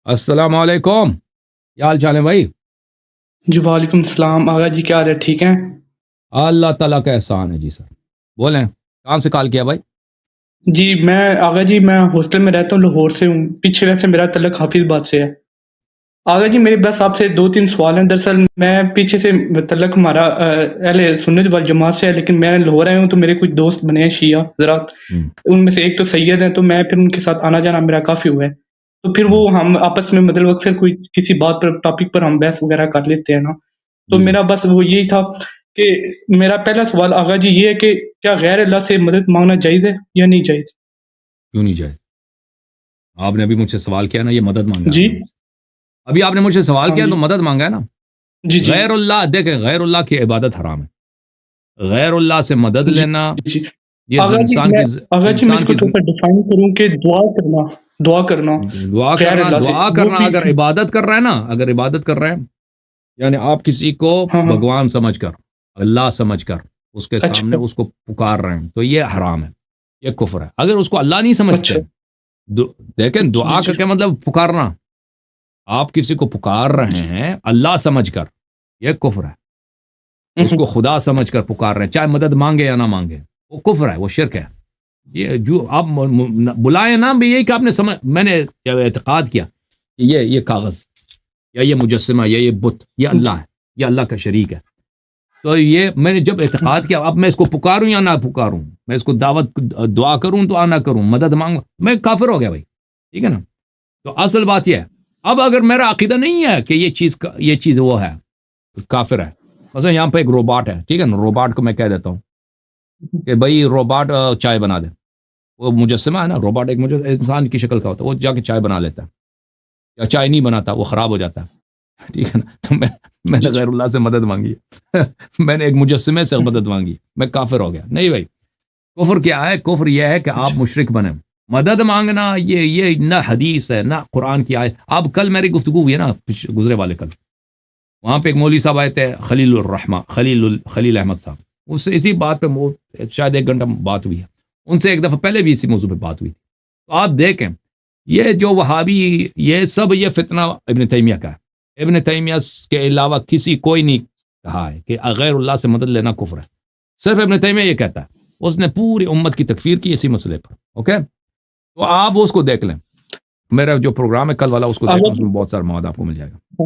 السلام علیکم، کیا حال چال ہے بھائی؟ جی وعلیکم السلام آغا جی، کیا حال ہے؟ ٹھیک ہیں؟ اللہ تعالیٰ کا احسان ہے جی سر، بولیں کہاں سے کال کیا بھائی؟ جی آغا جی میں ہاسٹل میں رہتا ہوں، لاہور سے ہوں، پیچھے ویسے میرا تعلق حافظ آباد سے ہے۔ آغا جی میرے بس آپ سے 2-3 سوال ہیں۔ دراصل میں پیچھے سے تعلق ہمارا اہل سنت والجماعت سے ہے، لیکن میں لاہور آیا ہوں تو میرے کچھ دوست بنے ہیں شیعہ ذرا، ہم، ان میں سے ایک تو سید ہیں، تو میں پھر ان کے ساتھ آنا جانا میرا کافی ہوا ہے، تو پھر وہ ہم، ہم آپس میں مطلب اکثر کوئی کسی بات پر ٹاپک پر ہم بحث وغیرہ کر لیتے ہیں نا، تو جی جی، میرا بس وہ یہی تھا کہ میرا پہلا سوال آغا جی یہ ہے کہ کیا غیر اللہ سے مدد مانگنا جائز ہے یا نہیں جائز؟ کیوں نہیں جائے؟ آپ نے ابھی مجھ سے سوال کیا نا، یہ مدد مانگا آپ جی نے مجھ سے، ابھی آپ نے مجھ سے سوال ہاں کیا جی تو مدد مانگا ہے نا۔ جی جی غیر اللہ، دیکھیں غیر اللہ کی عبادت حرام ہے، غیر اللہ سے مدد جی لینا جی یہ آغا جی انسان میں کی آغا جی میں اس انسان کو کی تھوڑا سا ڈیفائن کروں کہ دعا کرنا دعا غیر کرنا، اللہ سے دعا وہ کرنا بھی اگر عبادت کر رہا ہے نا، اگر عبادت کر رہے ہیں یعنی آپ کسی کو ہاں ہاں بھگوان سمجھ کر، اللہ سمجھ کر اس کے سامنے اچھا اس کو پکار رہے ہیں تو یہ حرام ہے، یہ کفر ہے۔ اگر اس کو اللہ نہیں سمجھتے، اچھا دیکھیں جی دعا کا جی کیا مطلب پکارنا، آپ کسی کو پکار رہے جی ہیں اللہ سمجھ کر، یہ کفر ہے۔ اس کو خدا سمجھ کر پکار رہے ہیں، چاہے مدد مانگے یا نہ مانگے، وہ کفر ہے، وہ شرک ہے۔ یہ جو آپ بلائیں نا بھی، یہی کہ آپ نے سمجھ، میں نے اعتقاد کیا کہ یہ کاغذ یا یہ مجسمہ یا یہ بت یہ اللہ ہے، یہ اللہ کا شریک ہے، تو یہ میں نے جب اعتقاد کیا، اب میں اس کو پکاروں یا نہ پکاروں، میں اس کو دعوت دعا کروں تو نہ کروں، مدد مانگوں، میں کافر ہو گیا بھائی، ٹھیک ہے نا۔ تو اصل بات یہ ہے، اب اگر میرا عقیدہ نہیں ہے کہ یہ چیز وہ ہے، کافر ہے۔ مثلا یہاں پہ ایک روباٹ ہے، ٹھیک ہے نا، روباٹ کو میں کہہ دیتا ہوں کہ بھائی روباٹ چائے بنا دے، وہ مجسمہ ہے نا، روباٹ ایک انسان کی شکل کا ہوتا ہے، وہ جا کے چائے بنا لیتا ہے، یا چائے نہیں بناتا، وہ خراب ہو جاتا ہے، ٹھیک ہے نا۔ تو میں نے جی غیر اللہ سے مدد مانگی ہے میں نے ایک مجسمے سے مدد مانگی، میں کافر ہو گیا؟ نہیں بھائی، کفر کیا ہے؟ کفر یہ ہے کہ آپ اچھا مشرک بنے۔ مدد مانگنا یہ نہ حدیث ہے نہ قرآن کی آیت۔ اب کل میری گفتگو ہوئی ہے نا، گزرے والے کل، وہاں پہ ایک مولوی صاحب آئے تھے، خلیل احمد صاحب، اس سے اسی بات پہ شاید 1 گھنٹہ بات ہوئی ہے، ان سے ایک دفعہ پہلے بھی اسی موضوع پہ بات ہوئی تھی۔ تو آپ دیکھیں یہ جو وہابی، یہ سب یہ فتنہ ابن تیمیہ کا ہے، ابن تیمیہ کے علاوہ کوئی نہیں کہا ہے کہ غیر اللہ سے مدد لینا کفر ہے، صرف ابن تیمیہ یہ کہتا ہے، اس نے پوری امت کی تکفیر کی اسی مسئلے پر، اوکے؟ تو آپ اس کو دیکھ لیں، میرا جو پروگرام ہے کل والا اس کو دیکھ آغا لیں، اس جی میں بہت سارا مواد آپ کو مل جائے گا۔